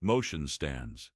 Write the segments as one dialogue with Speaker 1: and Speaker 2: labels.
Speaker 1: Motion stands.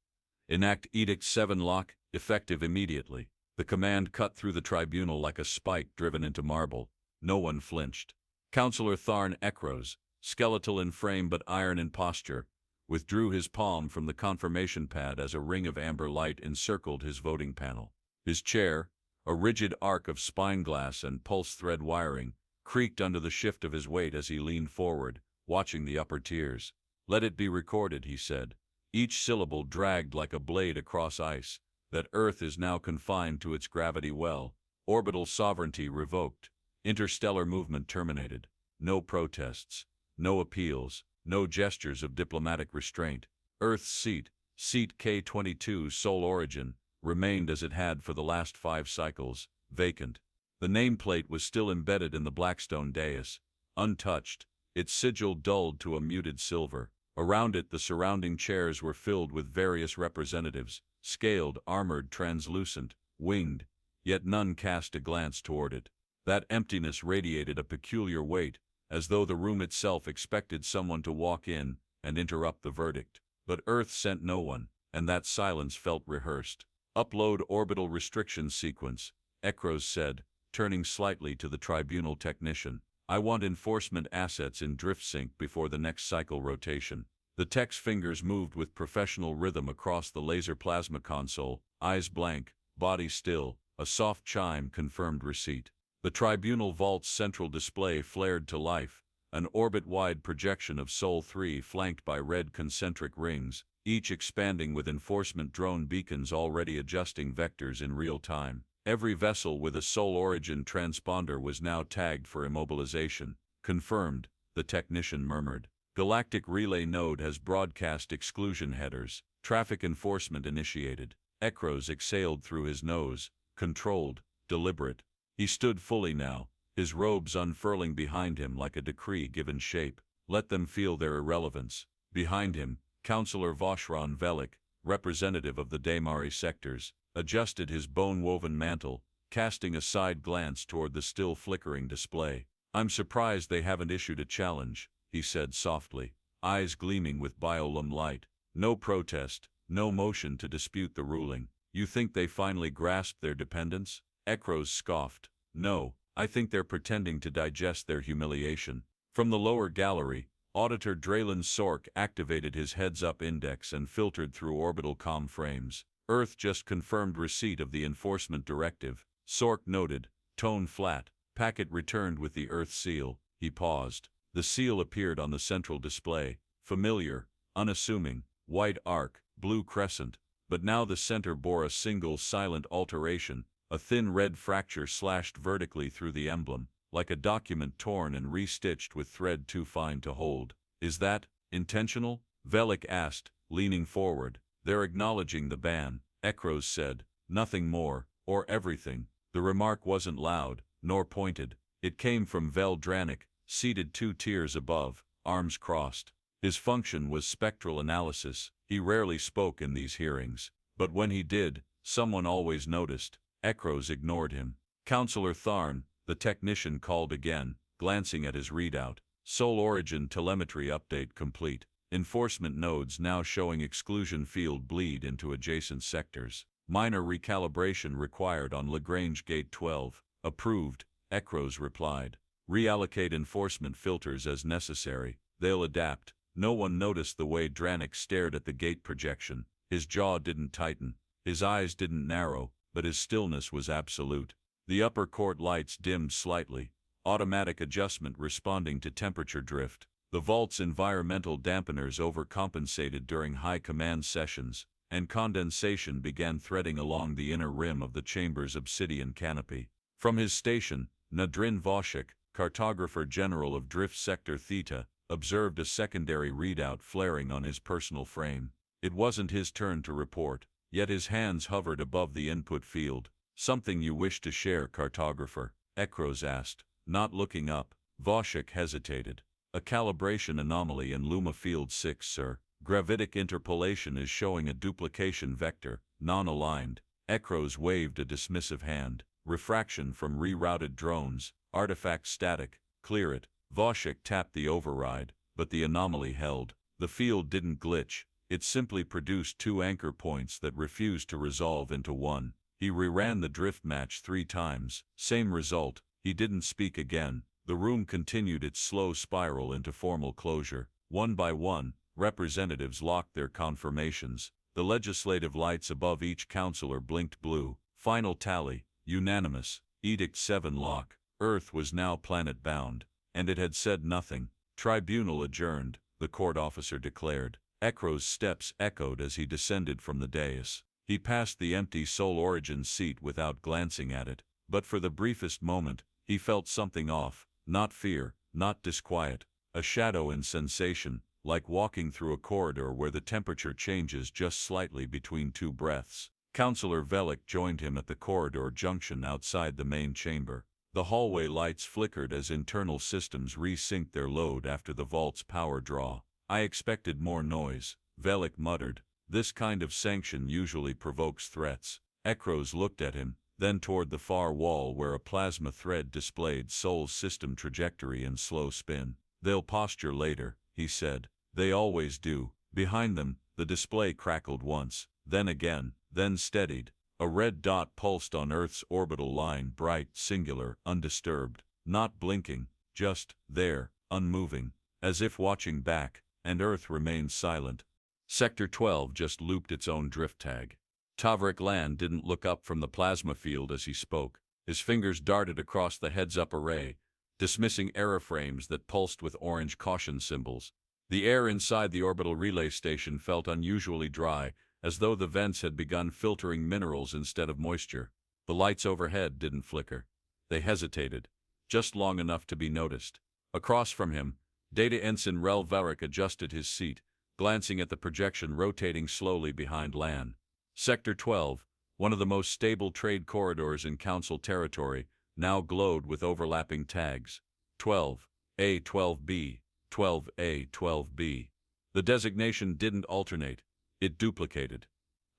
Speaker 1: Enact Edict 7 lock, effective immediately. The command cut through the tribunal like a spike driven into marble. No one flinched. Councillor Tharn Ekros, skeletal in frame but iron in posture, withdrew his palm from the confirmation pad as a ring of amber light encircled his voting panel. His chair, a rigid arc of spine glass and pulse thread wiring, creaked under the shift of his weight as he leaned forward, watching the upper tiers. "Let it be recorded," he said, each syllable dragged like a blade across ice, "that Earth is now confined to its gravity well, orbital sovereignty revoked, interstellar movement terminated. No protests, no appeals, no gestures of diplomatic restraint. Earth's seat K22 sole origin, remained as it had for the last 5 cycles, vacant." The nameplate was still embedded in the blackstone dais, untouched, its sigil dulled to a muted silver. Around it the surrounding chairs were filled with various representatives, scaled, armored, translucent, winged, yet none cast a glance toward it. That emptiness radiated a peculiar weight, as though the room itself expected someone to walk in and interrupt the verdict. But Earth sent no one, and that silence felt rehearsed. "Upload orbital restriction sequence," Ekros said, turning slightly to the tribunal technician. "I want enforcement assets in drift sync before the next cycle rotation." The tech's fingers moved with professional rhythm across the laser plasma console, eyes blank, body still. A soft chime confirmed receipt. The tribunal vault's central display flared to life, an orbit-wide projection of Sol 3 flanked by red concentric rings, each expanding with enforcement drone beacons already adjusting vectors in real time. Every vessel with a Sol origin transponder was now tagged for immobilization. "Confirmed," the technician murmured. "Galactic Relay Node has broadcast exclusion headers. Traffic enforcement initiated." Ekros exhaled through his nose, controlled, deliberate. He stood fully now, his robes unfurling behind him like a decree given shape. Let them feel their irrelevance. Behind him, Councillor Voshran Velik, representative of the Daimari sectors, adjusted his bone-woven mantle, casting a side glance toward the still flickering display. "I'm surprised they haven't issued a challenge," he said softly, eyes gleaming with biolum light. "No protest, no motion to dispute the ruling. You think they finally grasped their dependence?" Ekros scoffed. "No, I think they're pretending to digest their humiliation." From the lower gallery, Auditor Draylen Sork activated his heads-up index and filtered through orbital comm frames. "Earth just confirmed receipt of the enforcement directive," Sork noted, tone flat. "Packet returned with the Earth seal." He paused. The seal appeared on the central display, familiar, unassuming, white arc, blue crescent, but now the center bore a single silent alteration, a thin red fracture slashed vertically through the emblem, like a document torn and re-stitched with thread too fine to hold. "Is that intentional?" Velik asked, leaning forward. "They're acknowledging the ban," Ekros said. "Nothing more, or everything." The remark wasn't loud, nor pointed. It came from Vel Dranik, seated 2 tiers above, arms crossed. His function was spectral analysis. He rarely spoke in these hearings, but when he did, someone always noticed. Ekros ignored him. "Councillor Tharn," the technician called again, glancing at his readout. "Sol origin telemetry update complete. Enforcement nodes now showing exclusion field bleed into adjacent sectors. Minor recalibration required on Lagrange Gate 12. Approved," Ekros replied. "Reallocate enforcement filters as necessary. They'll adapt." No one noticed the way Dranik stared at the gate projection. His jaw didn't tighten, his eyes didn't narrow, but his stillness was absolute. The upper court lights dimmed slightly, automatic adjustment responding to temperature drift. The vault's environmental dampeners overcompensated during high command sessions, and condensation began threading along the inner rim of the chamber's obsidian canopy. From his station, Nadrin Voshik, cartographer general of Drift Sector Theta, observed a secondary readout flaring on his personal frame. It wasn't his turn to report, yet his hands hovered above the input field. "Something you wish to share, cartographer?" Ekros asked, not looking up. Voshik hesitated. "A calibration anomaly in Luma Field 6, sir. Gravitic interpolation is showing a duplication vector, non-aligned." Ekros waved a dismissive hand. "Refraction from rerouted drones, artifact static, clear it." Voshik tapped the override, but the anomaly held. The field didn't glitch, It simply produced two anchor points that refused to resolve into one. He reran the drift match 3 times. Same result. He didn't speak again. The room continued its slow spiral into formal closure. One by one, representatives locked their confirmations. The legislative lights above each councilor blinked blue. Final tally, unanimous. Edict 7 lock. Earth was now planet-bound, and it had said nothing. Tribunal adjourned, the court officer declared. Ekro's steps echoed as he descended from the dais. He passed the empty Soul Origin seat without glancing at it, but for the briefest moment, he felt something off. Not fear, not disquiet, a shadow and sensation, like walking through a corridor where the temperature changes just slightly between 2 breaths. Councillor Velik joined him at the corridor junction outside the main chamber. The hallway lights flickered as internal systems resynced their load after the vault's power draw. I expected more noise, Velik muttered. This kind of sanction usually provokes threats. Ekros looked at him, then toward the far wall where a plasma thread displayed Soul's system trajectory in slow spin. They'll posture later, he said. They always do. Behind them, the display crackled once, then again, then steadied. A red dot pulsed on Earth's orbital line, bright, singular, undisturbed, not blinking, just there, unmoving, as if watching back, and Earth remained silent. Sector 12 just looped its own drift tag. Tavrik Land didn't look up from the plasma field as he spoke. His fingers darted across the heads-up array, dismissing error frames that pulsed with orange caution symbols. The air inside the orbital relay station felt unusually dry, as though the vents had begun filtering minerals instead of moisture. The lights overhead didn't flicker. They hesitated, just long enough to be noticed. Across from him, Data Ensign Rel Varric adjusted his seat, glancing at the projection rotating slowly behind Lan. Sector 12, one of the most stable trade corridors in Council territory, now glowed with overlapping tags. 12A, 12B, 12A, 12B. The designation didn't alternate. It duplicated.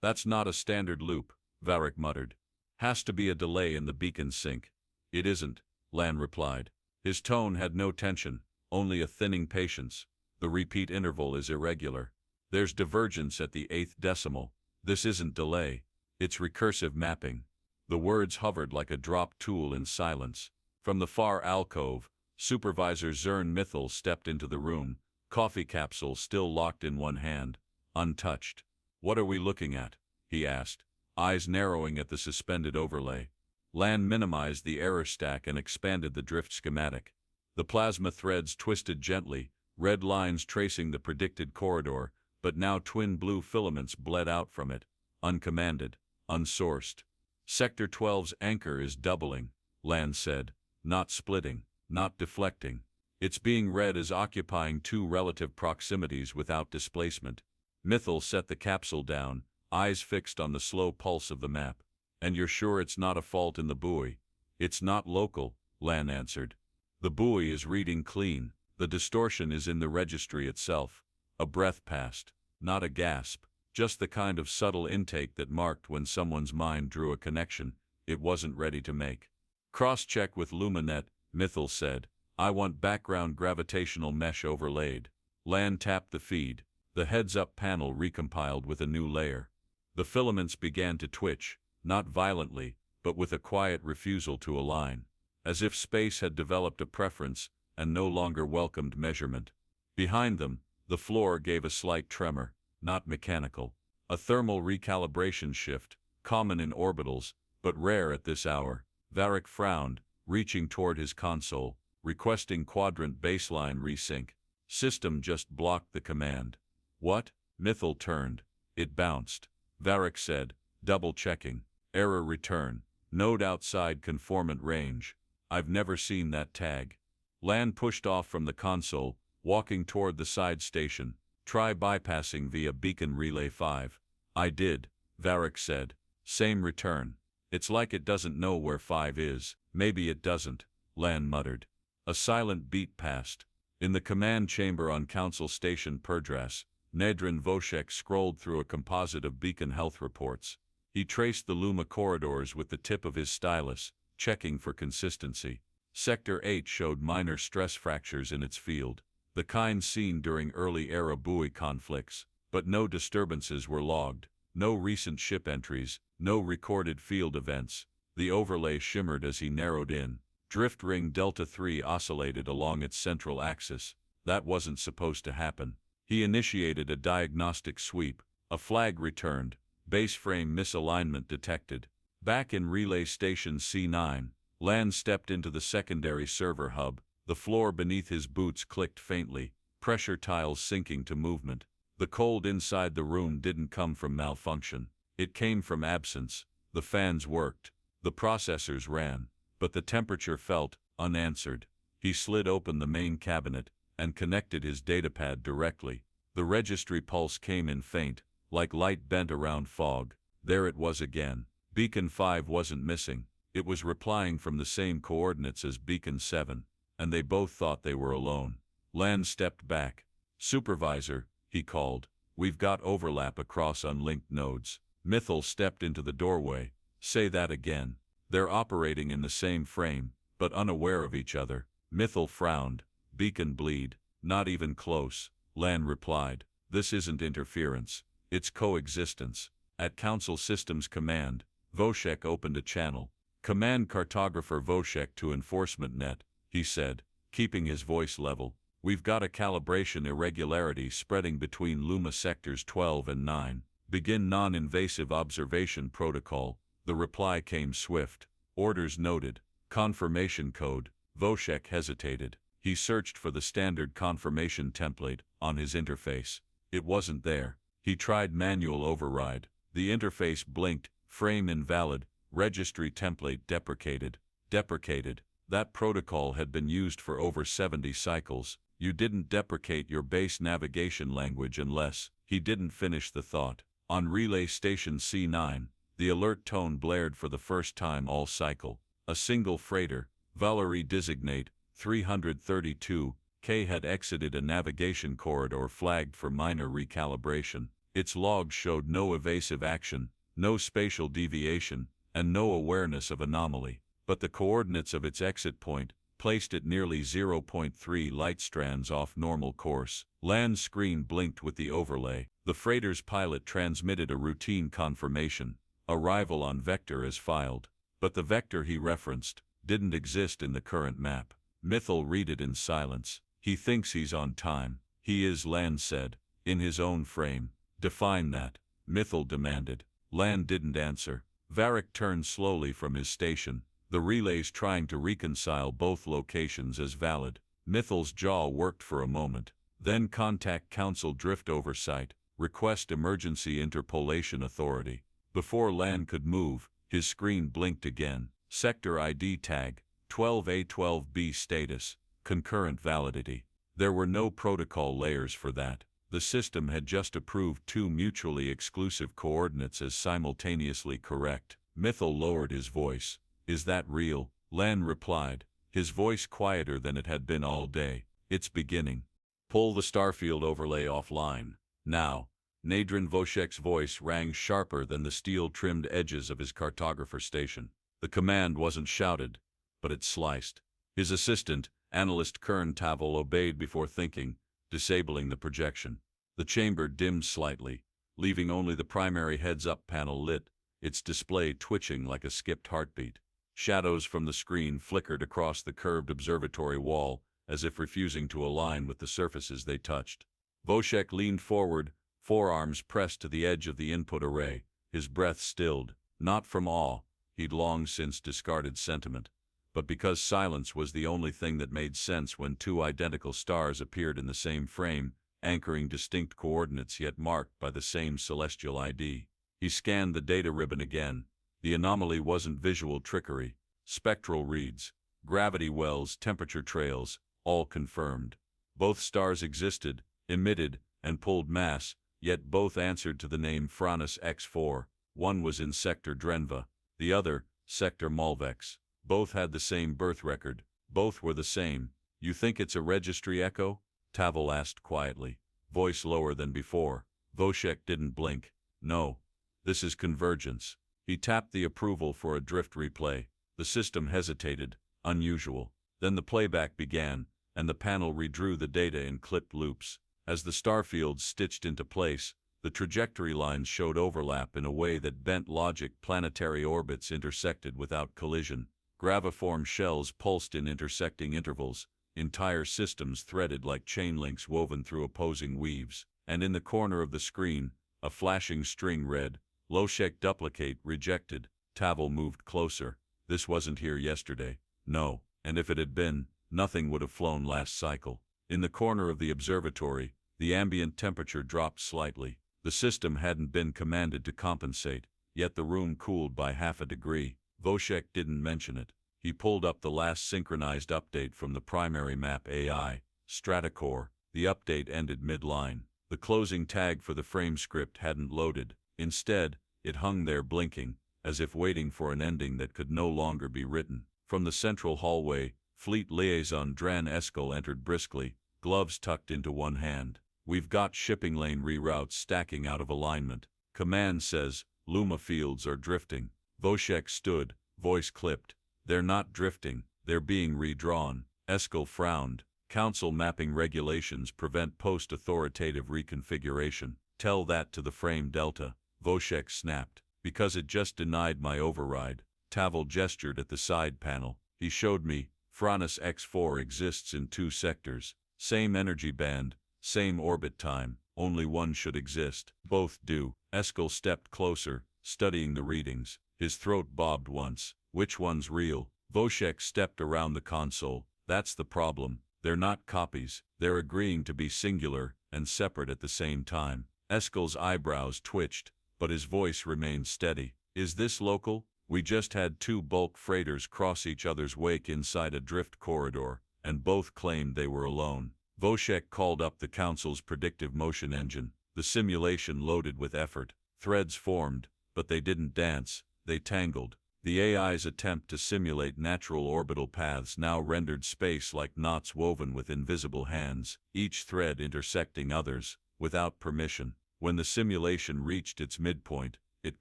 Speaker 1: That's not a standard loop, Varric muttered. Has to be a delay in the beacon sync. It isn't, Lan replied. His tone had no tension, only a thinning patience. The repeat interval is irregular. There's divergence at the 8th decimal. This isn't delay. It's recursive mapping. The words hovered like a dropped tool in silence. From the far alcove, Supervisor Zern Mithil stepped into the room, coffee capsule still locked in one hand, untouched. What are we looking at? He asked, eyes narrowing at the suspended overlay. Lan minimized the error stack and expanded the drift schematic. The plasma threads twisted gently, red lines tracing the predicted corridor, but now twin blue filaments bled out from it, uncommanded, unsourced. Sector 12's anchor is doubling, Lan said, not splitting, not deflecting. It's being read as occupying 2 relative proximities without displacement. Mithil set the capsule down, eyes fixed on the slow pulse of the map. And you're sure it's not a fault in the buoy? It's not local, Lan answered. The buoy is reading clean. The distortion is in the registry itself. A breath passed, not a gasp, just the kind of subtle intake that marked when someone's mind drew a connection it wasn't ready to make. Cross-check with Luminet, Mithil said. I want background gravitational mesh overlaid. Lan tapped the feed. The heads-up panel recompiled with a new layer. The filaments began to twitch, not violently, but with a quiet refusal to align, as if space had developed a preference and no longer welcomed measurement. Behind them, the floor gave a slight tremor, not mechanical, a thermal recalibration shift, common in orbitals, but rare at this hour. Varric frowned, reaching toward his console, requesting quadrant baseline resync. System just blocked the command. What? Mithil turned. It bounced. Varric said, double-checking. Error return. Node outside conformant range. I've never seen that tag. Lan pushed off from the console, walking toward the side station. Try bypassing via beacon relay 5. I did, Varric said. Same return. It's like it doesn't know where 5 is. Maybe it doesn't, Lan muttered. A silent beat passed. In the command chamber on Council Station Perdras, Nedrin Voshek scrolled through a composite of beacon health reports. He traced the Luma corridors with the tip of his stylus, checking for consistency. Sector 8 showed minor stress fractures in its field, the kind seen during early-era buoy conflicts, but no disturbances were logged, no recent ship entries, no recorded field events. The overlay shimmered as he narrowed in. Drift ring Delta 3 oscillated along its central axis. That wasn't supposed to happen. He initiated a diagnostic sweep. A flag returned. Base frame misalignment detected. Back in Relay Station C9, Lan stepped into the secondary server hub. The floor beneath his boots clicked faintly, pressure tiles sinking to movement. The cold inside the room didn't come from malfunction. It came from absence. The fans worked. The processors ran. But the temperature felt unanswered. He slid open the main cabinet and connected his datapad directly. The registry pulse came in faint, like light bent around fog. There it was again. Beacon 5 wasn't missing. It was replying from the same coordinates as Beacon 7, and they both thought they were alone. Lan stepped back. "Supervisor," he called, "we've got overlap across unlinked nodes." Mythil stepped into the doorway. "Say that again." "They're operating in the same frame, but unaware of each other." Mythil frowned. "Beacon bleed." "Not even close," Lan replied. "This isn't interference. It's coexistence." At Council Systems Command, Voshek opened a channel. "Command Cartographer Voshek to Enforcement Net," he said, keeping his voice level. "We've got a calibration irregularity spreading between Luma sectors 12 and 9. Begin non-invasive observation protocol." The reply came swift. "Orders noted." "Confirmation code." Voshek hesitated. He searched for the standard confirmation template on his interface. It wasn't there. He tried manual override. The interface blinked. "Frame invalid. Registry template deprecated." Deprecated. That protocol had been used for over 70 cycles. You didn't deprecate your base navigation language unless... He didn't finish the thought. On Relay Station C9, the alert tone blared for the first time all cycle. A single freighter, Valerie Designate 332K, had exited a navigation corridor flagged for minor recalibration. Its logs showed no evasive action, no spatial deviation, and no awareness of anomaly. But the coordinates of its exit point placed it nearly 0.3 light strands off normal course. Lan's screen blinked with the overlay. The freighter's pilot transmitted a routine confirmation. Arrival on vector as filed. But the vector he referenced didn't exist in the current map. Mythil read it in silence. "He thinks he's on time." "He is," Lan said, "in his own frame." "Define that," Mythil demanded. Lan didn't answer. Varric turned slowly from his station. The relays trying to reconcile both locations as valid. Mythil's jaw worked for a moment. Then contact Council Drift Oversight. Request Emergency Interpolation Authority. Before Lan could move, his screen blinked again. Sector ID tag, 12A12B status, concurrent validity. There were no protocol layers for that. The system had just approved two mutually exclusive coordinates as simultaneously correct. Mythil lowered his voice. "Is that real?" Lan replied, his voice quieter than it had been all day. "It's beginning. Pull the starfield overlay offline. Now." Nadrin Voshek's voice rang sharper than the steel-trimmed edges of his cartographer station. The command wasn't shouted, but it sliced. His assistant, Analyst Kern Tavel, obeyed before thinking, disabling the projection. The chamber dimmed slightly, leaving only the primary heads-up panel lit, its display twitching like a skipped heartbeat. Shadows from the screen flickered across the curved observatory wall, as if refusing to align with the surfaces they touched. Voshek leaned forward, forearms pressed to the edge of the input array, his breath stilled, not from awe, he'd long since discarded sentiment, but because silence was the only thing that made sense when two identical stars appeared in the same frame, anchoring distinct coordinates yet marked by the same celestial ID. He scanned the data ribbon again. The anomaly wasn't visual trickery. Spectral reads, gravity wells, temperature trails, all confirmed. Both stars existed, emitted, and pulled mass, yet both answered to the name Franus X4. One was in Sector Drenva, the other, Sector Malvex. Both had the same birth record. Both were the same. "You think it's a registry echo?" Tavel asked quietly, voice lower than before. Voshek didn't blink. "No. This is convergence." He tapped the approval for a drift replay. The system hesitated, unusual. Then the playback began, and the panel redrew the data in clipped loops. As the starfields stitched into place, The trajectory lines showed overlap in a way that bent logic. Planetary orbits intersected without collision. Graviform shells pulsed in intersecting intervals, entire systems threaded like chain links woven through opposing weaves. And in the corner of the screen, a flashing string read, "Loshek duplicate rejected." Tavel moved closer. This wasn't here yesterday. No, and if it had been, nothing would have flown last cycle. In the corner of the observatory, the ambient temperature dropped slightly. The system hadn't been commanded to compensate, yet the room cooled by half a degree. Voshek didn't mention it. He pulled up the last synchronized update from the primary map AI, Stratacore. The update ended mid-line. The closing tag for the frame script hadn't loaded. Instead, it hung there blinking, as if waiting for an ending that could no longer be written. From the central hallway, Fleet Liaison Dran Eskel entered briskly, gloves tucked into one hand. "We've got shipping lane reroutes stacking out of alignment. Command says, Luma fields are drifting." Voshek stood, voice clipped. "They're not drifting, they're being redrawn." Eskel frowned. "Council mapping regulations prevent post-authoritative reconfiguration. Tell that to the frame delta." Voshek snapped. "Because it just denied my override." Tavel gestured at the side panel. He showed me, Franus X4 exists in 2 sectors. Same energy band, same orbit time, only one should exist. Both do. Eskel stepped closer, studying the readings. His throat bobbed once. "Which one's real?" Voshek stepped around the console. "That's the problem. They're not copies. They're agreeing to be singular and separate at the same time." Eskel's eyebrows twitched, but his voice remained steady. "Is this local? We just had 2 bulk freighters cross each other's wake inside a drift corridor, and both claimed they were alone." Voshek called up the Council's predictive motion engine. The simulation loaded with effort. Threads formed, but they didn't dance, they tangled. The AI's attempt to simulate natural orbital paths now rendered space like knots woven with invisible hands, each thread intersecting others, without permission. When the simulation reached its midpoint, it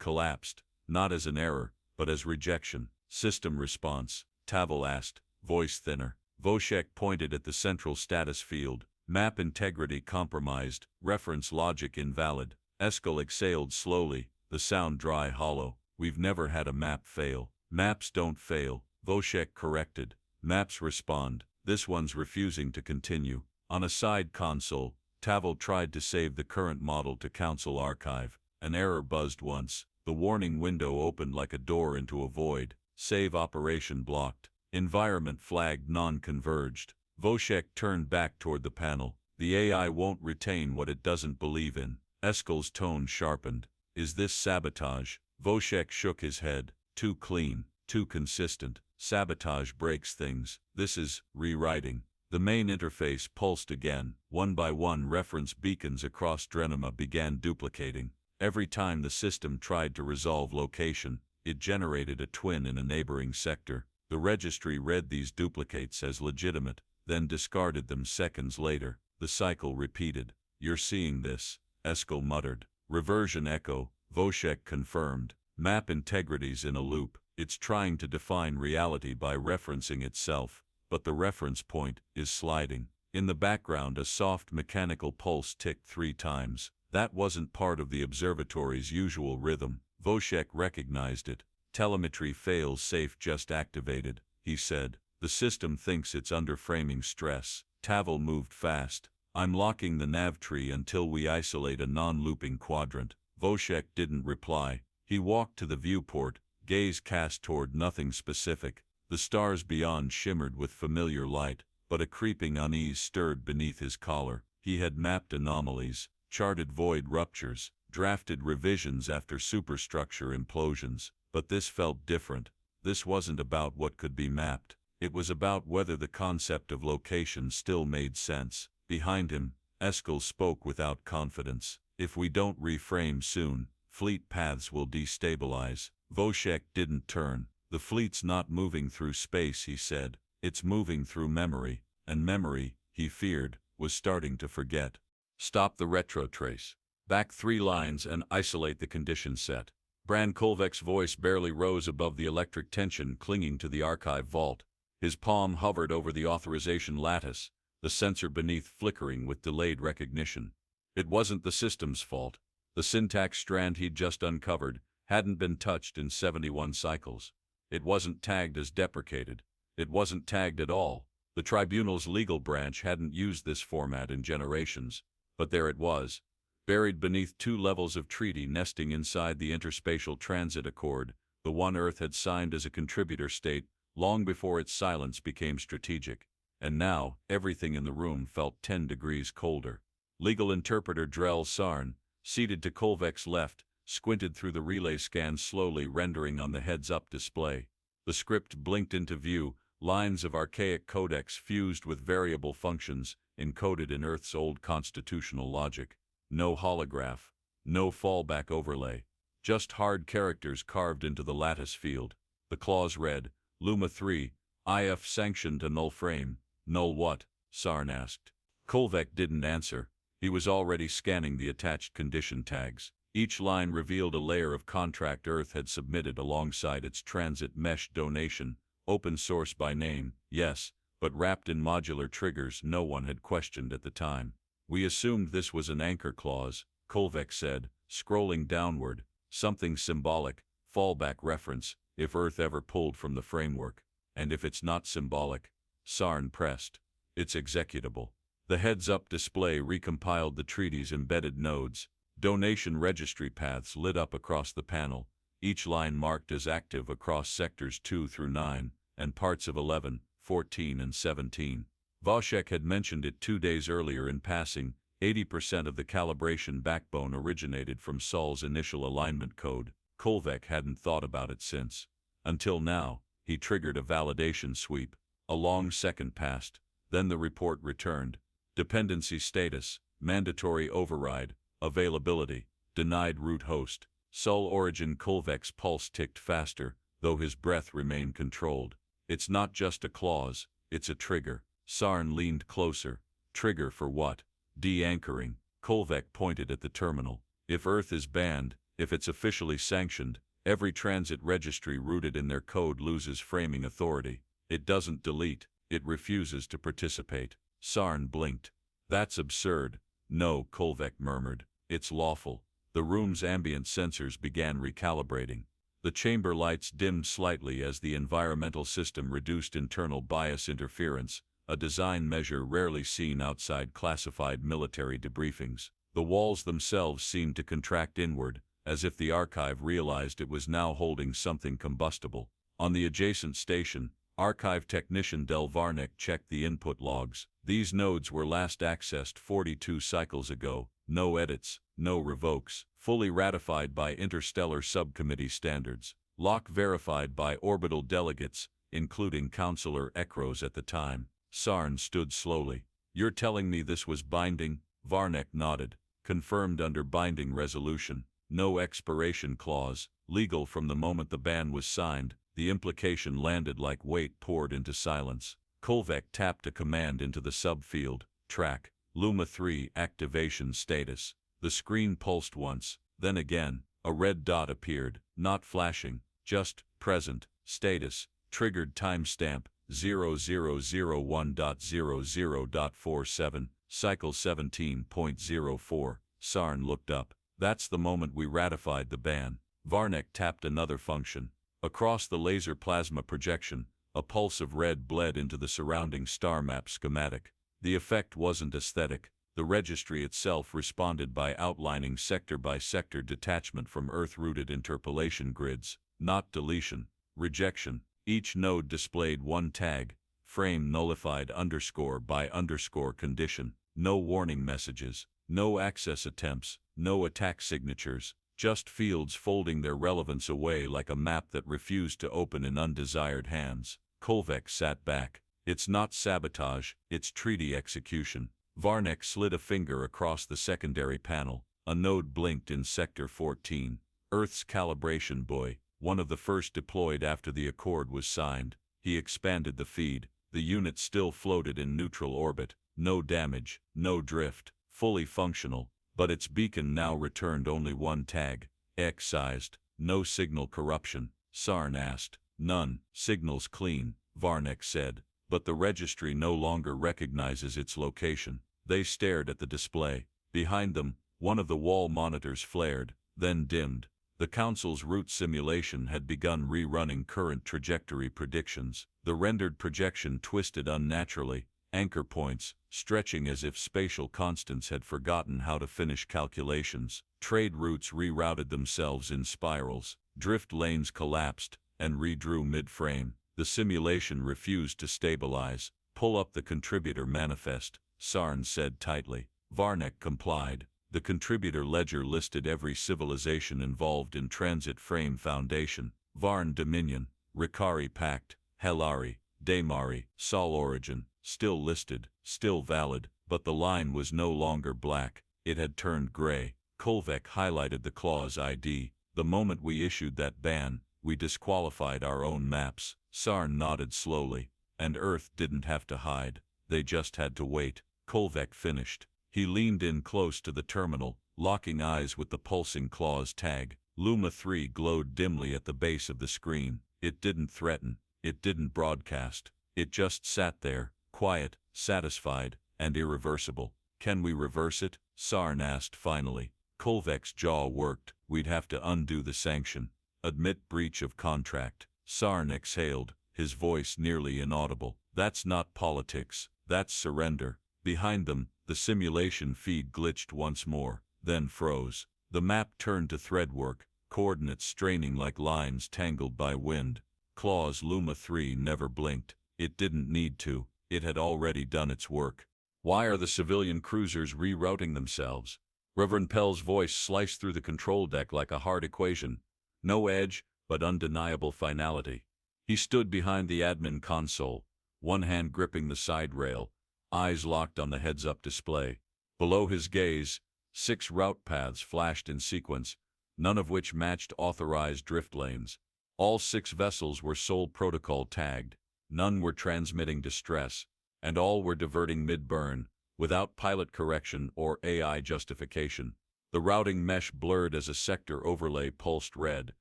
Speaker 1: collapsed, not as an error, but as rejection. "System response?" Tavel asked, voice thinner. Voshek pointed at the central status field. "Map integrity compromised, reference logic invalid." Eskel exhaled slowly, the sound dry hollow. "We've never had a map fail." "Maps don't fail," Voshek corrected. "Maps respond. This one's refusing to continue." On a side console, Tavel tried to save the current model to Council archive. An error buzzed once. The warning window opened like a door into a void. "Save operation blocked. Environment flagged non-converged." Voshek turned back toward the panel. "The AI won't retain what it doesn't believe in." Eskel's tone sharpened. "Is this sabotage?" Voshek shook his head. "Too clean, too consistent. Sabotage breaks things. This is rewriting." The main interface pulsed again. One by one reference beacons across Drenema began duplicating. Every time the system tried to resolve location, it generated a twin in a neighboring sector. The registry read these duplicates as legitimate, then discarded them seconds later. The cycle repeated. "You're seeing this," Eskel muttered. "Reversion echo," Voshek confirmed. "Map integrity's in a loop. It's trying to define reality by referencing itself, but the reference point is sliding." In the background, a soft mechanical pulse ticked 3 times. That wasn't part of the observatory's usual rhythm. Voshek recognized it. "Telemetry fails safe just activated," he said. "The system thinks it's under framing stress." Tavel moved fast. "I'm locking the nav tree until we isolate a non-looping quadrant." Voshek didn't reply. He walked to the viewport, gaze cast toward nothing specific. The stars beyond shimmered with familiar light, but a creeping unease stirred beneath his collar. He had mapped anomalies, charted void ruptures, drafted revisions after superstructure implosions, but this felt different. This wasn't about what could be mapped. It was about whether the concept of location still made sense. Behind him, Eskel spoke without confidence. "If we don't reframe soon, fleet paths will destabilize." Voshek didn't turn. "The fleet's not moving through space," he said. "It's moving through memory, and memory, he feared, was starting to forget." "Stop the retrotrace. Back 3 lines and isolate the condition set." Brankolvek's voice barely rose above the electric tension clinging to the archive vault. His palm hovered over the authorization lattice, the sensor beneath flickering with delayed recognition. "It wasn't the system's fault. The syntax strand he'd just uncovered hadn't been touched in 71 cycles. It wasn't tagged as deprecated. It wasn't tagged at all. The Tribunal's legal branch hadn't used this format in generations. But there it was, buried beneath 2 levels of treaty nesting inside the Interspatial Transit Accord, the one Earth had signed as a contributor state long before its silence became strategic. And now, everything in the room felt 10 degrees colder. Legal interpreter Drell Sarn, seated to Kolvek's left, squinted through the relay scan, slowly rendering on the heads-up display. The script blinked into view, lines of archaic codex fused with variable functions, encoded in Earth's old constitutional logic. No holograph, no fallback overlay, just hard characters carved into the lattice field. The clause read, Luma 3, IF sanctioned to null frame. Null what? Sarn asked. Kolvek didn't answer. He was already scanning the attached condition tags. Each line revealed a layer of contract Earth had submitted alongside its transit mesh donation, open source by name, yes, but wrapped in modular triggers no one had questioned at the time. We assumed this was an anchor clause, Kolvek said, scrolling downward, something symbolic, fallback reference, if Earth ever pulled from the framework. And if it's not symbolic, Sarn pressed, it's executable. The heads-up display recompiled the treaty's embedded nodes. Donation registry paths lit up across the panel, each line marked as active across sectors 2 through 9, and parts of 11, 14 and 17. Voshek had mentioned it 2 days earlier in passing. 80% of the calibration backbone originated from Sol's initial alignment code. Kolvek hadn't thought about it since. Until now, he triggered a validation sweep. A long second passed, then the report returned. Dependency status, mandatory override, availability, denied root host. Sol origin. Kolvek's pulse ticked faster, though his breath remained controlled. It's not just a clause, it's a trigger. Sarn leaned closer. Trigger for what? De-anchoring. Kolvek pointed at the terminal. If Earth is banned, if it's officially sanctioned, every transit registry rooted in their code loses framing authority. It doesn't delete, it refuses to participate. Sarn blinked. That's absurd. No, Kolvek murmured. It's lawful. The room's ambient sensors began recalibrating. The chamber lights dimmed slightly as the environmental system reduced internal bias interference, a design measure rarely seen outside classified military debriefings. The walls themselves seemed to contract inward, as if the archive realized it was now holding something combustible. On the adjacent station, archive technician Del Varnek checked the input logs. These nodes were last accessed 42 cycles ago. No edits, no revokes, fully ratified by interstellar subcommittee standards. Lock verified by orbital delegates, including Counselor Ekros at the time. Sarn stood slowly. You're telling me this was binding? Varnek nodded. Confirmed under binding resolution. No expiration clause, legal from the moment the ban was signed. The implication landed like weight poured into silence. Kolvek tapped a command into the subfield. Track. Luma 3 activation status. The screen pulsed once, then again. A red dot appeared, not flashing, just present. Status. Triggered timestamp 0001.00.47, cycle 17.04. Sarn looked up. That's the moment we ratified the ban. Varnek tapped another function. Across the laser plasma projection, a pulse of red bled into the surrounding star map schematic. The effect wasn't aesthetic. The registry itself responded by outlining sector-by-sector detachment from Earth-rooted interpolation grids, not deletion, rejection. Each node displayed one tag, frame nullified _by_ condition. No warning messages, no access attempts, no attack signatures, just fields folding their relevance away like a map that refused to open in undesired hands. Kolvek sat back. It's not sabotage, it's treaty execution. Varnek slid a finger across the secondary panel. A node blinked in Sector 14. Earth's calibration buoy, one of the first deployed after the accord was signed. He expanded the feed. The unit still floated in neutral orbit. No damage, no drift, fully functional, but its beacon now returned only one tag. X-sized. No signal corruption. Sarn asked. None. Signals clean, Varnek said. But the registry no longer recognizes its location. They stared at the display. Behind them, One of the wall monitors flared, then dimmed. The Council's route simulation had begun rerunning current trajectory predictions. The rendered projection twisted unnaturally, anchor points stretching as if spatial constants had forgotten how to finish calculations. Trade routes rerouted themselves in spirals, drift lanes collapsed, and redrew mid-frame. The simulation refused to stabilize. "Pull up the contributor manifest," Sarn said tightly. Varnek complied. The contributor ledger listed every civilization involved in Transit Frame Foundation, Varn Dominion, Rikari Pact, Helari, Daemari, Sol Origin, still listed, still valid, but the line was no longer black, it had turned gray. Kolvek highlighted the clause ID. "The moment we issued that ban, we disqualified our own maps." Sarn nodded slowly. "And Earth didn't have to hide, they just had to wait." Kolvek finished. He leaned in close to the terminal, locking eyes with the pulsing clause tag. Luma 3 glowed dimly at the base of the screen. It didn't threaten, it didn't broadcast. It just sat there, quiet, satisfied, and irreversible. "Can we reverse it?" Sarn asked finally. Kolvek's jaw worked. "We'd have to undo the sanction. Admit breach of contract." Sarn exhaled, his voice nearly inaudible. "That's not politics, that's surrender." Behind them, the simulation feed glitched once more, then froze. The map turned to threadwork, coordinates straining like lines tangled by wind. Claws Luma 3 never blinked. It didn't need to, it had already done its work. "Why are the civilian cruisers rerouting themselves?" Reverend Pell's voice sliced through the control deck like a hard equation. No edge, but undeniable finality. He stood behind the admin console, one hand gripping the side rail, eyes locked on the heads-up display. Below his gaze, 6 route paths flashed in sequence, none of which matched authorized drift lanes. All 6 vessels were Sol Protocol tagged, none were transmitting distress, and all were diverting mid-burn, without pilot correction or AI justification. The routing mesh blurred as a sector overlay pulsed red,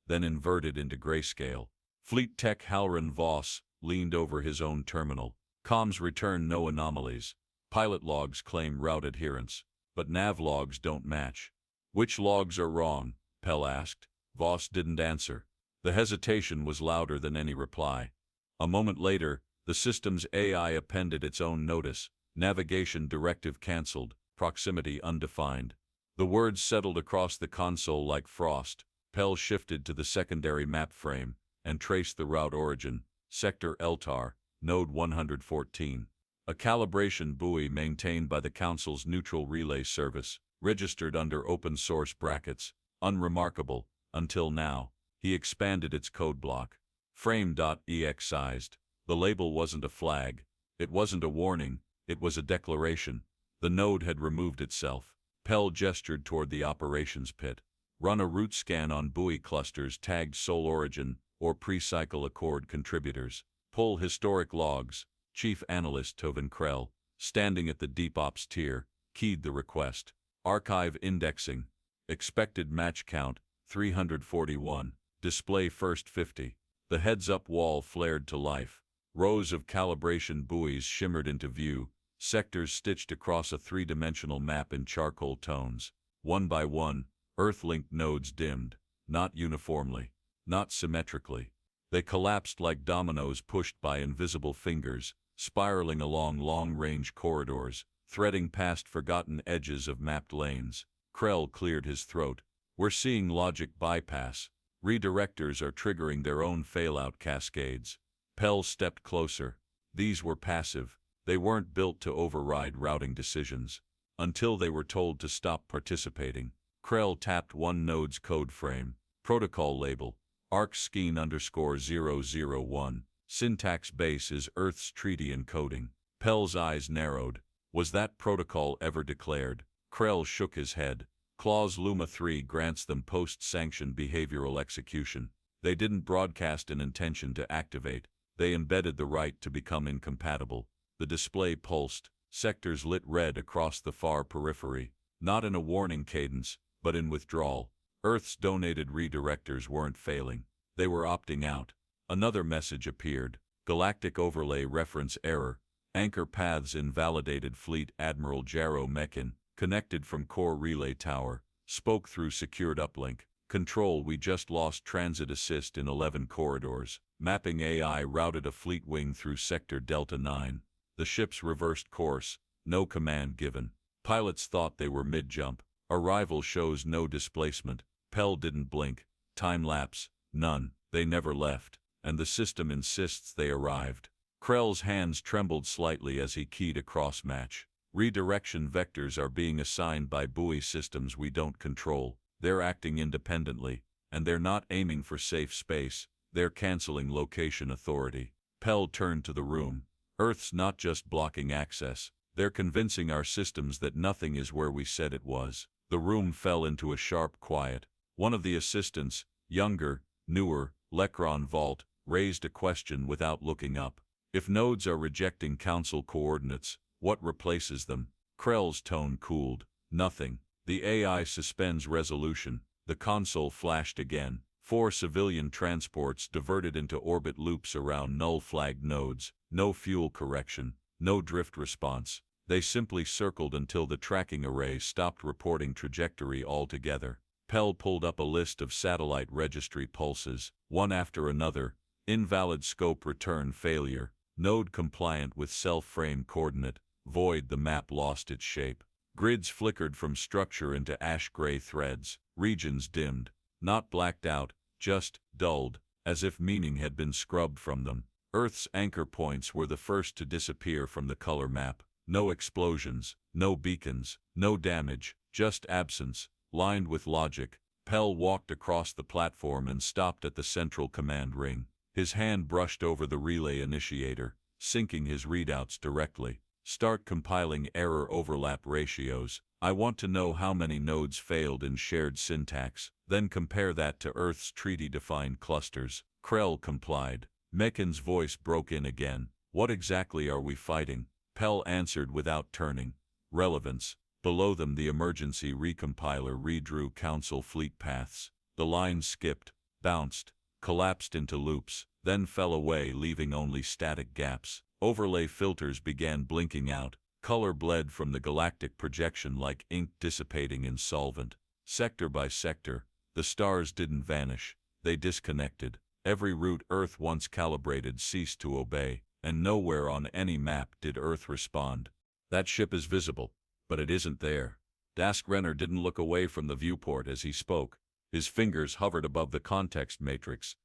Speaker 1: then inverted into grayscale. Fleet Tech Halron Voss leaned over his own terminal. Comms return no anomalies. Pilot logs claim route adherence, but nav logs don't match. "Which logs are wrong?" Pell asked. Voss didn't answer. The hesitation was louder than any reply. A moment later, the system's AI appended its own notice. "Navigation directive cancelled, proximity undefined." The words settled across the console like frost. Pell shifted to the secondary map frame and traced the route origin, Sector Eltar, Node 114. A calibration buoy maintained by the Council's neutral relay service, registered under open-source brackets, unremarkable, until now. He expanded its code block. Frame.excised. The label wasn't a flag. It wasn't a warning. It was a declaration. The node had removed itself. Pell gestured toward the operations pit. "Run a route scan on buoy clusters tagged Sol Origin or pre-cycle Accord contributors. Pull historic logs." Chief Analyst Tovin Krell, standing at the Deep Ops tier, keyed the request. "Archive indexing. Expected match count, 341. Display first 50. The heads-up wall flared to life. Rows of calibration buoys shimmered into view, sectors stitched across a 3-dimensional map in charcoal tones. One by one, Earth-linked nodes dimmed, not uniformly, not symmetrically. They collapsed like dominoes pushed by invisible fingers, spiraling along long-range corridors, threading past forgotten edges of mapped lanes. Krell cleared his throat. "We're seeing logic bypass. Redirectors are triggering their own fail-out cascades." Pell stepped closer. These were passive. They weren't built to override routing decisions. Until they were told to stop participating. Krell tapped one node's code frame. Protocol label, ArcSkeen_001. Syntax base is Earth's treaty encoding. Pell's eyes narrowed. Was that protocol ever declared? Krell shook his head. Clause Luma 3 grants them post-sanction behavioral execution. They didn't broadcast an intention to activate. They embedded the right to become incompatible. The display pulsed. Sectors lit red across the far periphery. Not in a warning cadence, but in withdrawal. Earth's donated redirectors weren't failing. They were opting out. Another message appeared. Galactic overlay reference error. Anchor paths invalidated. Fleet Admiral Jarrow Mekin, connected from core relay tower, spoke through secured uplink. Control, we just lost transit assist in 11 corridors. Mapping AI routed a fleet wing through sector Delta 9. The ships reversed course, no command given. Pilots thought they were mid-jump. Arrival shows no displacement. Pell didn't blink. Time lapse, none. They never left. And the system insists they arrived. Krell's hands trembled slightly as he keyed a cross-match. Redirection vectors are being assigned by buoy systems we don't control. They're acting independently, and they're not aiming for safe space. They're canceling location authority. Pell turned to the room. Earth's not just blocking access. They're convincing our systems that nothing is where we said it was. The room fell into a sharp quiet. One of the assistants, younger, newer, Lekron Vault, raised a question without looking up. If nodes are rejecting council coordinates, what replaces them? Krell's tone cooled. Nothing. The AI suspends resolution. The console flashed again. 4 civilian transports diverted into orbit loops around null-flagged nodes. No fuel correction. No drift response. They simply circled until the tracking array stopped reporting trajectory altogether. Pell pulled up a list of satellite registry pulses, one after another. Invalid scope return failure. Node compliant with self-frame coordinate. Void. The map lost its shape. Grids flickered from structure into ash-gray threads. Regions dimmed. Not blacked out, just dulled, as if meaning had been scrubbed from them. Earth's anchor points were the first to disappear from the color map. No explosions, no beacons, no damage, just absence, lined with logic. Pell walked across the platform and stopped at the central command ring. His hand brushed over the relay initiator, syncing his readouts directly. Start compiling error overlap ratios. I want to know how many nodes failed in shared syntax, then compare that to Earth's treaty-defined clusters. Krell complied. Mekin's voice broke in again. What exactly are we fighting? Pell answered without turning. Relevance. Below them the emergency recompiler redrew council fleet paths. The line skipped, bounced, collapsed into loops, then fell away leaving only static gaps. Overlay filters began blinking out. Color bled from the galactic projection like ink dissipating in solvent. Sector by sector, the stars didn't vanish. They disconnected. Every route Earth once calibrated ceased to obey, and nowhere on any map did Earth respond. That ship is visible, but it isn't there. Dask Renner didn't look away from the viewport as he spoke. His fingers hovered above the context matrix,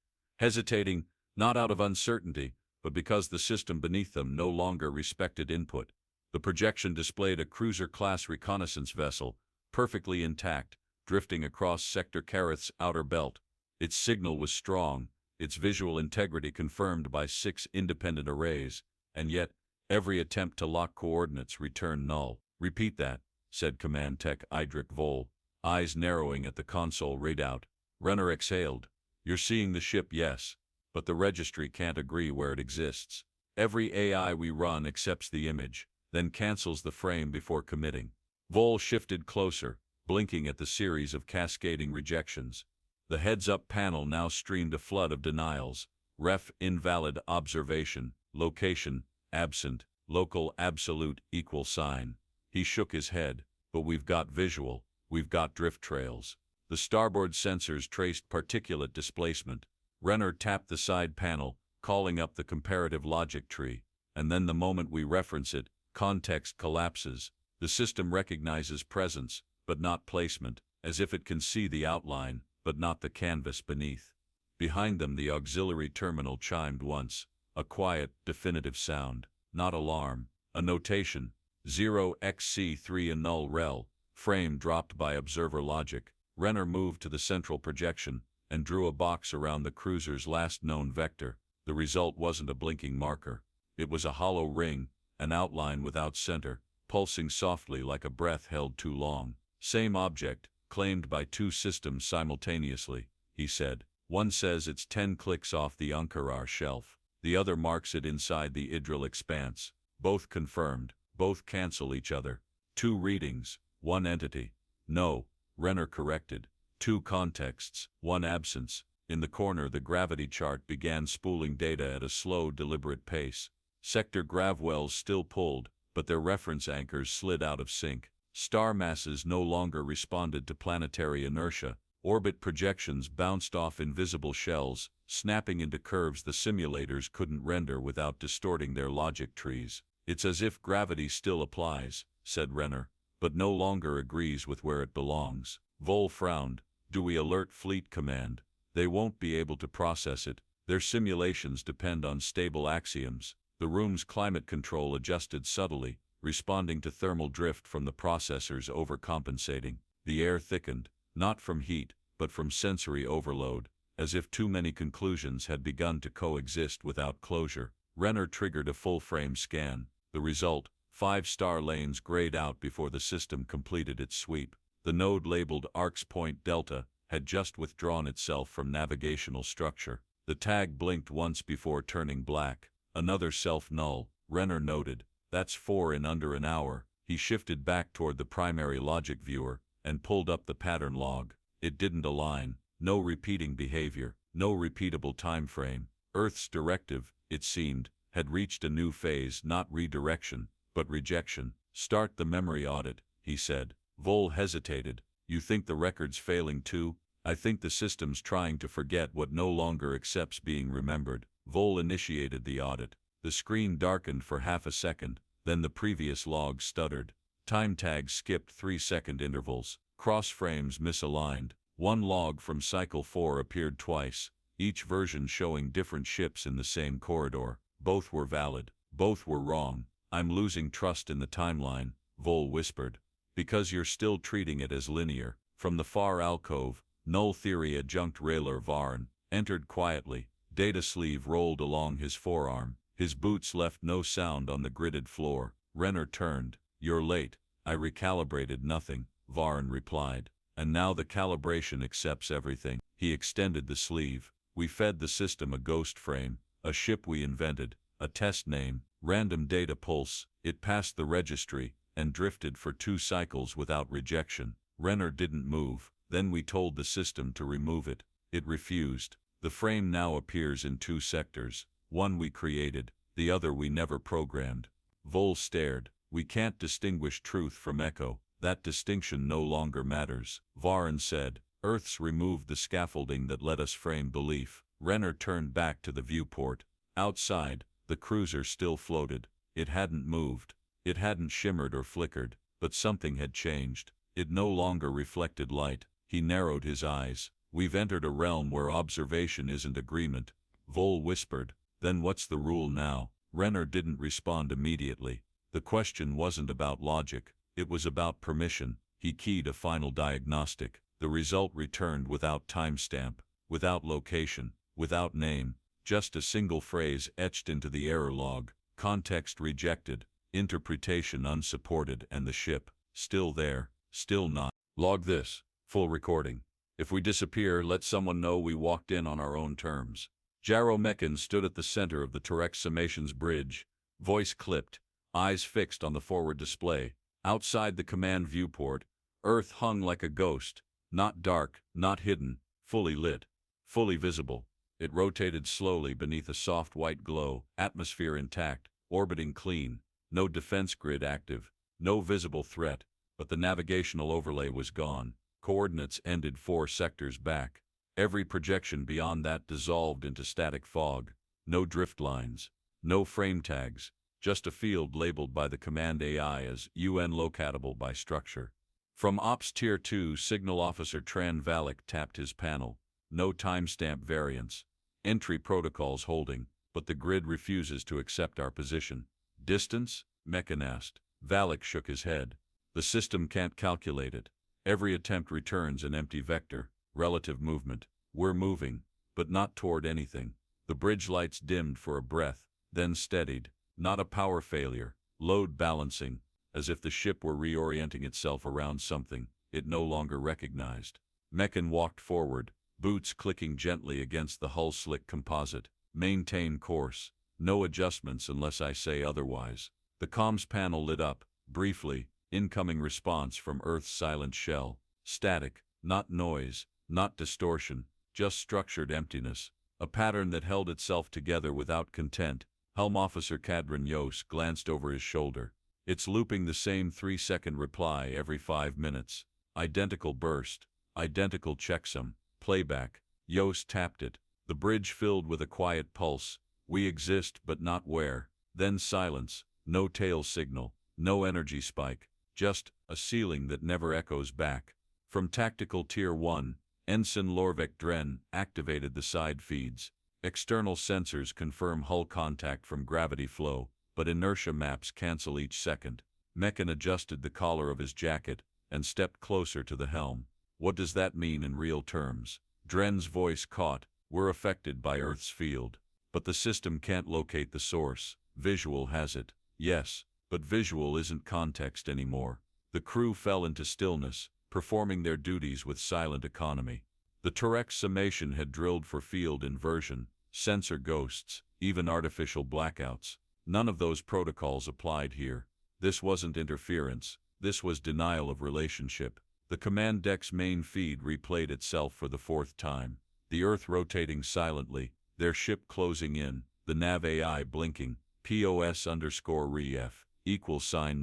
Speaker 1: hesitating, not out of uncertainty, but because the system beneath them no longer respected input. The projection displayed a cruiser-class reconnaissance vessel, perfectly intact, drifting across Sector Kareth's outer belt. Its signal was strong, its visual integrity confirmed by 6 independent arrays, and yet, every attempt to lock coordinates returned null. Repeat that, said Command Tech Idrik Vol, eyes narrowing at the console readout. Renner exhaled. You're seeing the ship, yes, but the registry can't agree where it exists. Every AI we run accepts the image, then cancels the frame before committing. Vol shifted closer, blinking at the series of cascading rejections. The heads-up panel now streamed a flood of denials. Ref invalid observation, location, absent, local absolute equal sign. He shook his head. But we've got visual, we've got drift trails. The starboard sensors traced particulate displacement. Renner tapped the side panel, calling up the comparative logic tree, and then the moment we reference it, context collapses. The system recognizes presence, but not placement, as if it can see the outline, but not the canvas beneath. Behind them the auxiliary terminal chimed once, a quiet, definitive sound, not alarm, a notation, 0xC3 a null rel, frame dropped by observer logic. Renner moved to the central projection, and drew a box around the cruiser's last known vector. The result wasn't a blinking marker. It was a hollow ring, an outline without center, pulsing softly like a breath held too long. Same object, claimed by 2 systems simultaneously, he said. One says it's 10 clicks off the Ankarar shelf. The other marks it inside the Idril expanse. Both confirmed. Both cancel each other. 2 readings, 1 entity. No, Renner corrected. 2 contexts, 1 absence. In the corner the gravity chart began spooling data at a slow, deliberate pace. Sector gravwells still pulled, but their reference anchors slid out of sync. Star masses no longer responded to planetary inertia. Orbit projections bounced off invisible shells, snapping into curves the simulators couldn't render without distorting their logic trees. "It's as if gravity still applies," said Renner, "but no longer agrees with where it belongs." Vol frowned. "Do we alert Fleet Command? They won't be able to process it. Their simulations depend on stable axioms." The room's climate control adjusted subtly, responding to thermal drift from the processors overcompensating. The air thickened, not from heat, but from sensory overload, as if too many conclusions had begun to coexist without closure. Renner triggered a full-frame scan. The result, 5 star lanes grayed out before the system completed its sweep. The node labeled Arcs Point Delta had just withdrawn itself from navigational structure. The tag blinked once before turning black. "Another self-null," Renner noted. "That's 4 in under an hour." He shifted back toward the primary logic viewer and pulled up the pattern log. It didn't align. No repeating behavior, no repeatable time frame. Earth's directive, it seemed, had reached a new phase, not redirection, but rejection. "Start the memory audit," he said. Vol hesitated. "You think the record's failing too?" "I think the system's trying to forget what no longer accepts being remembered." Vol initiated the audit. The screen darkened for half a second, then the previous log stuttered. Time tags skipped 3-second intervals. Cross frames misaligned. One log from Cycle 4 appeared twice, each version showing different ships in the same corridor. Both were valid. Both were wrong. "I'm losing trust in the timeline," Vol whispered. "Because you're still treating it as linear." From the far alcove, null theory adjunct Rayler Varn entered quietly. Data sleeve rolled along his forearm. His boots left no sound on the gridded floor. Renner turned. "You're late." "I recalibrated nothing," Varn replied. "And now the calibration accepts everything." He extended the sleeve. "We fed the system a ghost frame, a ship we invented, a test name, random data pulse. It passed the registry and drifted for 2 cycles without rejection. Renner didn't move. Then we told the system to remove it. It refused. The frame now appears in 2 sectors. One we created, the other we never programmed." Vol stared. "We can't distinguish truth from echo. That distinction no longer matters." Varn said, "Earth's removed the scaffolding that let us frame belief." Renner turned back to the viewport. Outside, the cruiser still floated. It hadn't moved. It hadn't shimmered or flickered, but something had changed. It no longer reflected light. He narrowed his eyes. "We've entered a realm where observation isn't agreement," Vol whispered. "Then what's the rule now?" Renner didn't respond immediately. The question wasn't about logic. It was about permission. He keyed a final diagnostic. The result returned without timestamp, without location, without name, just a single phrase etched into the error log. Context rejected, interpretation unsupported, and the ship, still there, still not. "Log this. Full recording. If we disappear, let someone know we walked in on our own terms." Jarrow Meccan stood at the center of the Torex Summations bridge, voice clipped, eyes fixed on the forward display. Outside the command viewport, Earth hung like a ghost, not dark, not hidden, fully lit, fully visible. It rotated slowly beneath a soft white glow, atmosphere intact, orbiting clean, no defense grid active, no visible threat, but the navigational overlay was gone. Coordinates ended 4 sectors back. Every projection beyond that dissolved into static fog. No drift lines, no frame tags, just a field labeled by the command AI as UN locatable by structure. From Ops Tier 2, Signal Officer Tran Valek tapped his panel. No timestamp variance. Entry protocols holding, but the grid refuses to accept our position. "Distance?" Meccan asked. Valek shook his head. "The system can't calculate it. Every attempt returns an empty vector, relative movement. We're moving, but not toward anything." The bridge lights dimmed for a breath, then steadied. Not a power failure, load balancing, as if the ship were reorienting itself around something it no longer recognized. Meccan walked forward, boots clicking gently against the hull-slick composite. "Maintain course. No adjustments unless I say otherwise." The comms panel lit up, briefly, incoming response from Earth's silent shell. Static, not noise, not distortion, just structured emptiness. A pattern that held itself together without content. Helm Officer Cadron Yos glanced over his shoulder. It's looping the same 3-second reply every 5 minutes. Identical burst. Identical checksum. Playback. Yost tapped it. The bridge filled with a quiet pulse. We exist but not where. Then silence. No tail signal. No energy spike. Just a ceiling that never echoes back. From Tactical Tier 1, Ensign Lorvek Dren activated the side feeds. External sensors confirm hull contact from gravity flow, but inertia maps cancel each second. Meccan adjusted the collar of his jacket and stepped closer to the helm. What does that mean in real terms? Dren's voice caught. We're affected by Earth's field. But the system can't locate the source. Visual has it. Yes, but visual isn't context anymore. The crew fell into stillness, performing their duties with silent economy. The Turex summation had drilled for field inversion, sensor ghosts, even artificial blackouts. None of those protocols applied here. This wasn't interference. This was denial of relationship. The command deck's main feed replayed itself for the 4th time. The Earth rotating silently, their ship closing in, the nav AI blinking, POS_REF,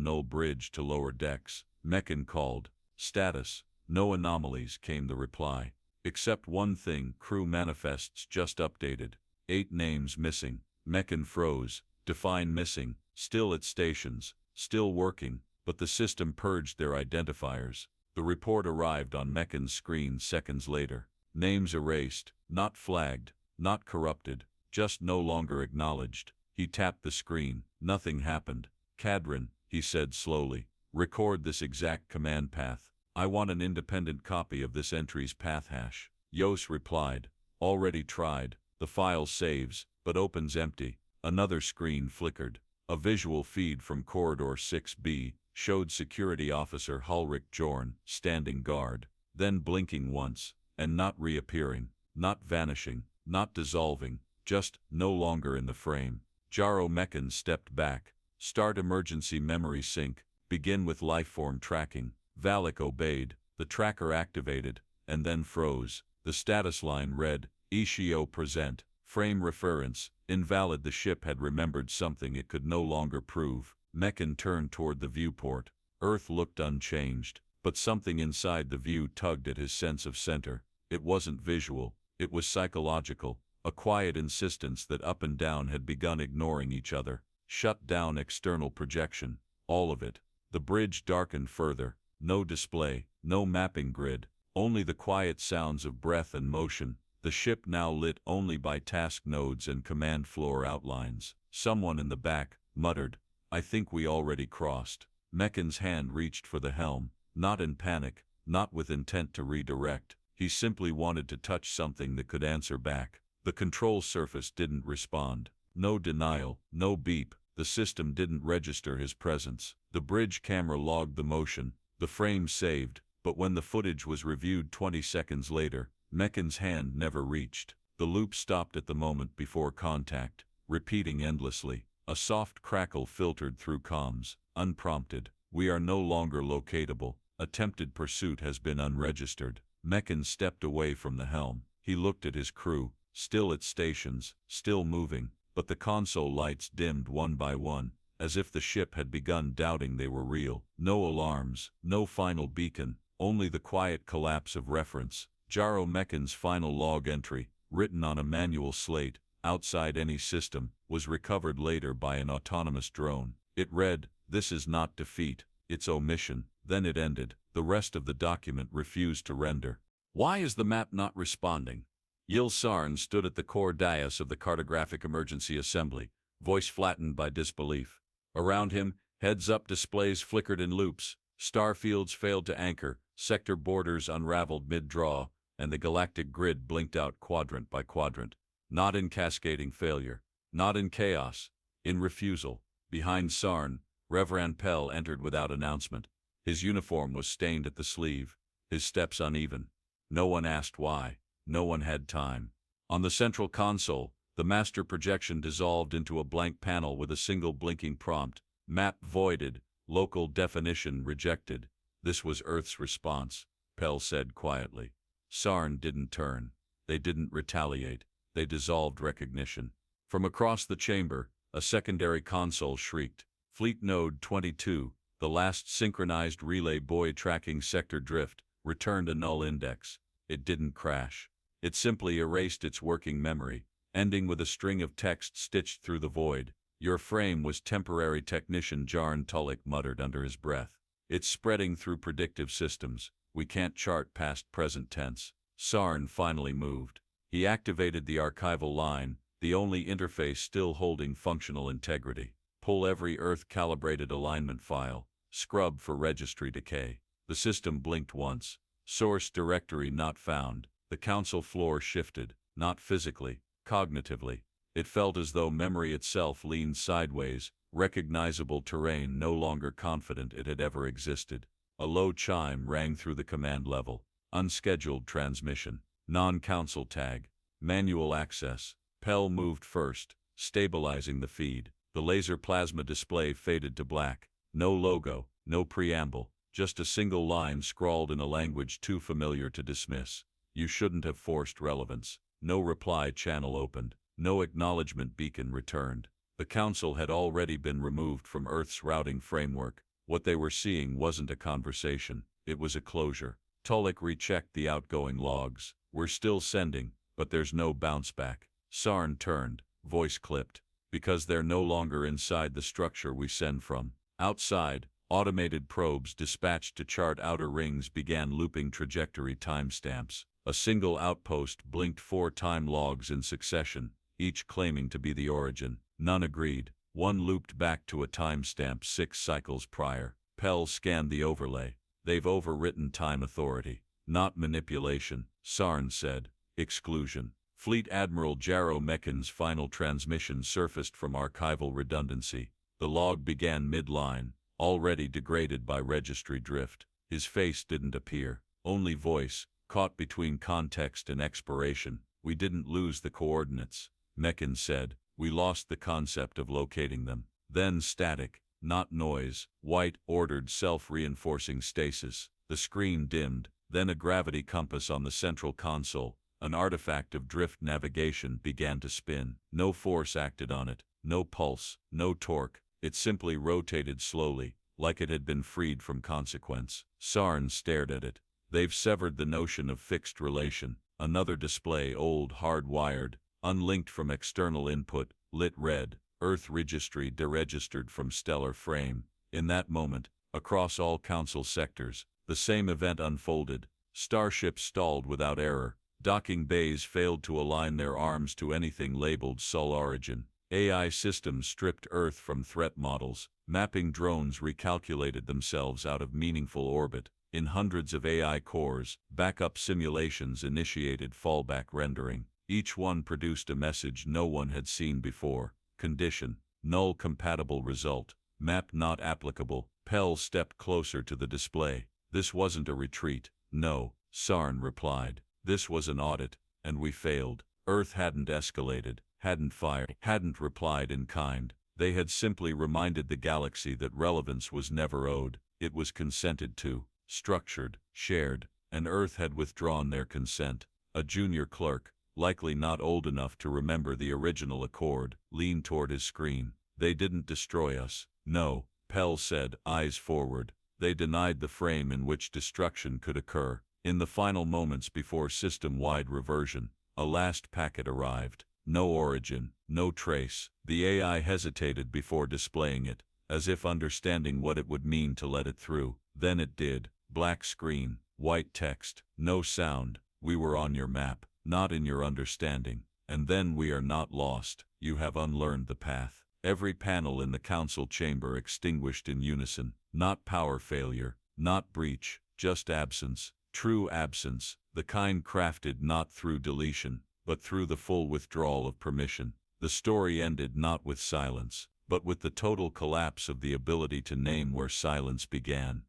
Speaker 1: =null bridge to lower decks. Meccan called. Status. No anomalies, came the reply. Except one thing, crew manifests just updated. 8 names missing. Meccan froze. Define missing. Still at stations. Still working, but the system purged their identifiers. The report arrived on Meccan's screen seconds later. Names erased, not flagged, not corrupted, just no longer acknowledged. He tapped the screen. Nothing happened. Cadron, he said slowly, record this exact command path. I want an independent copy of this entry's path hash. Yos replied. Already tried. The file saves, but opens empty. Another screen flickered. A visual feed from Corridor 6B showed Security Officer Hulrich Jorn standing guard, then blinking once, and not reappearing, not vanishing, not dissolving, just no longer in the frame. Jaro Meccan stepped back. Start emergency memory sync. Begin with lifeform tracking. Valak obeyed. The tracker activated, and then froze. The status line read, Ishio present. Frame reference, invalid. The ship had remembered something it could no longer prove. Meccan turned toward the viewport. Earth looked unchanged, but something inside the view tugged at his sense of center. It wasn't visual, it was psychological, a quiet insistence that up and down had begun ignoring each other. Shut down external projection, all of it. The bridge darkened further. No display, no mapping grid, only the quiet sounds of breath and motion. The ship now lit only by task nodes and command floor outlines. Someone in the back muttered, I think we already crossed. Meccan's hand reached for the helm, not in panic, not with intent to redirect. He simply wanted to touch something that could answer back. The control surface didn't respond. No denial, no beep. The system didn't register his presence. The bridge camera logged the motion. The frame saved, but when the footage was reviewed 20 seconds later, Meccan's hand never reached. The loop stopped at the moment before contact, repeating endlessly. A soft crackle filtered through comms, unprompted. We are no longer locatable. Attempted pursuit has been unregistered. Meccan stepped away from the helm. He looked at his crew, still at stations, still moving, but the console lights dimmed one by one, as if the ship had begun doubting they were real. No alarms, no final beacon, only the quiet collapse of reference. Jaro Meccan's final log entry, written on a manual slate, outside any system, was recovered later by an autonomous drone. It read, this is not defeat, it's omission. Then it ended. The rest of the document refused to render. Why is the map not responding? Yil Sarn stood at the core dais of the Cartographic Emergency Assembly, voice flattened by disbelief. Around him, heads-up displays flickered in loops, star fields failed to anchor, sector borders unraveled mid-draw, and the galactic grid blinked out quadrant by quadrant. Not in cascading failure, not in chaos, in refusal. Behind Sarn, Reverend Pell entered without announcement. His uniform was stained at the sleeve, his steps uneven. No one asked why, no one had time. On the central console, the master projection dissolved into a blank panel with a single blinking prompt, map voided, local definition rejected. This was Earth's response, Pell said quietly. Sarn didn't turn. They didn't retaliate. They dissolved recognition. From across the chamber, a secondary console shrieked, Fleet Node 22, the last synchronized relay buoy tracking sector drift, returned a null index. It didn't crash. It simply erased its working memory, ending with a string of text stitched through the void. Your frame was temporary, Technician Jarn Tullik muttered under his breath. It's spreading through predictive systems. We can't chart past present tense. Sarn finally moved. He activated the archival line, the only interface still holding functional integrity. Pull every Earth-calibrated alignment file. Scrub for registry decay. The system blinked once. Source directory not found. The council floor shifted, not physically, cognitively. It felt as though memory itself leaned sideways, recognizable terrain no longer confident it had ever existed. A low chime rang through the command level. Unscheduled transmission. Non-council tag. Manual access. Pell moved first, stabilizing the feed. The laser plasma display faded to black. No logo, no preamble, just a single line scrawled in a language too familiar to dismiss. You shouldn't have forced relevance. No reply channel opened. No acknowledgement beacon returned. The council had already been removed from Earth's routing framework. What they were seeing wasn't a conversation. It was a closure. Tullik rechecked the outgoing logs. We're still sending, but there's no bounce back. Sarn turned, voice clipped. Because they're no longer inside the structure we send from. Outside, automated probes dispatched to chart outer rings began looping trajectory timestamps. A single outpost blinked 4 time logs in succession, each claiming to be the origin. None agreed. One looped back to a timestamp 6 cycles prior. Pell scanned the overlay. They've overwritten time authority. Not manipulation, Sarn said. Exclusion. Fleet Admiral Jarrow Mechan's final transmission surfaced from archival redundancy. The log began mid-line, already degraded by registry drift. His face didn't appear. Only voice, caught between context and expiration. We didn't lose the coordinates, Mechan said. We lost the concept of locating them. Then static, not noise, white, ordered self-reinforcing stasis. The screen dimmed, then a gravity compass on the central console, an artifact of drift navigation, began to spin. No force acted on it, no pulse, no torque. It simply rotated slowly, like it had been freed from consequence. Sarn stared at it. They've severed the notion of fixed relation. Another display, old, hardwired, unlinked from external input, lit red. Earth registry deregistered from stellar frame. In that moment, across all council sectors, the same event unfolded. Starships stalled without error. Docking bays failed to align their arms to anything labeled Sol Origin. AI systems stripped Earth from threat models. Mapping drones recalculated themselves out of meaningful orbit. In hundreds of AI cores, backup simulations initiated fallback rendering. Each one produced a message no one had seen before. Condition: null compatible result. Map not applicable. Pell stepped closer to the display. This wasn't a retreat. No, Sarn replied. This was an audit, and we failed. Earth hadn't escalated, hadn't fired, hadn't replied in kind. They had simply reminded the galaxy that relevance was never owed. It was consented to, structured, shared, and Earth had withdrawn their consent. A junior clerk, likely not old enough to remember the original accord, leaned toward his screen. They didn't destroy us. No, Pell said, eyes forward. They denied the frame in which destruction could occur. In the final moments before system-wide reversion, a last packet arrived. No origin, no trace. The AI hesitated before displaying it, as if understanding what it would mean to let it through. Then it did. Black screen, white text, no sound. We were on your map, not in your understanding. And then we are not lost. You have unlearned the path. Every panel in the council chamber extinguished in unison. Not power failure, not breach, just absence. True absence, the kind crafted not through deletion, but through the full withdrawal of permission. The story ended not with silence, but with the total collapse of the ability to name where silence began.